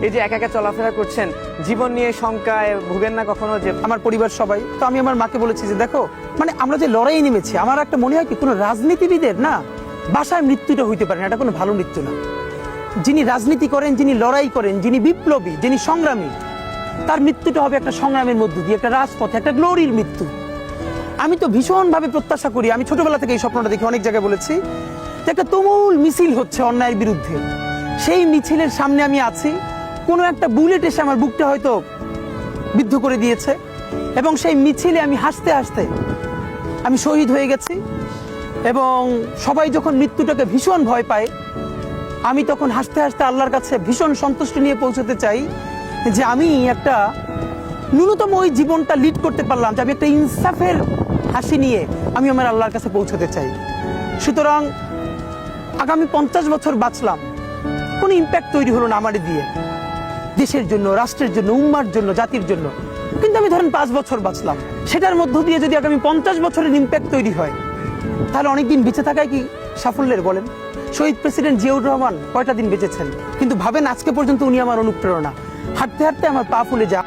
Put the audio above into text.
এই যে একা একা চলাফেরা করছেন, জীবন নিয়ে শঙ্কায় ভুগেন না কখনো? যে আমার পরিবার সবাই তো, আমি আমার মাকে বলেছি যে দেখো, মানে আমরা যে লড়াই নেমেছি, আমার একটা মনে হয় কি কোনো রাজনীতিবিদের না বাসায় মৃত্যুটা হইতে পারে না, এটা কোনো ভালো মৃত্যু না। যিনি রাজনীতি করেন, যিনি লড়াই করেন, যিনি বিপ্লবী, যিনি সংগ্রামী, তার মৃত্যুটা হবে একটা সংগ্রামের মধ্য দিয়ে, একটা রাজপথে, একটা গ্লোরির মৃত্যু। আমি তো ভীষণভাবে প্রত্যাশা করি, আমি ছোটবেলা থেকে এই স্বপ্নটা দেখি, অনেক জায়গায় বলেছি যে একটা তুমুল মিছিল হচ্ছে অন্যায়ের বিরুদ্ধে, সেই মিছিলের সামনে আমি আছি, কোনো একটা বুলেট এসে আমার বুকটা হয়তো বিদ্ধ করে দিয়েছে, এবং সেই মিছিলে আমি হাসতে হাসতে আমি শহীদ হয়ে গেছি। এবং সবাই যখন মৃত্যুটাকে ভীষণ ভয় পায়, আমি তখন হাসতে হাসতে আল্লাহর কাছে ভীষণ সন্তুষ্টি নিয়ে পৌঁছতে চাই যে আমি একটা ন্যূনতম ওই জীবনটা লিড করতে পারলাম, যে আমি একটা ইনসাফের হাসি নিয়ে আমি আমার আল্লাহর কাছে পৌঁছতে চাই। সুতরাং আগামী 50 বছর বাঁচলাম, কোনো ইম্প্যাক্ট তৈরি হলো না আমার দিয়ে, দেশের জন্য, রাষ্ট্রের জন্য, উম্মার জন্য, জাতির জন্য। কিন্তু আমি ধরেন 5 বছর বাঁচলাম, সেটার মধ্য দিয়ে যদি আগামী 50 বছরের ইম্প্যাক্ট তৈরি হয়, তাহলে অনেকদিন বেঁচে থাকায় কি সাফল্যের বলেন? শহীদ প্রেসিডেন্ট জিয়াউর রহমান কয়টা দিন বেঁচেছেন, কিন্তু ভাবেন আজকে পর্যন্ত উনি আমার অনুপ্রেরণা। হাঁটতে হাঁটতে আমার পা ফুলে যায়।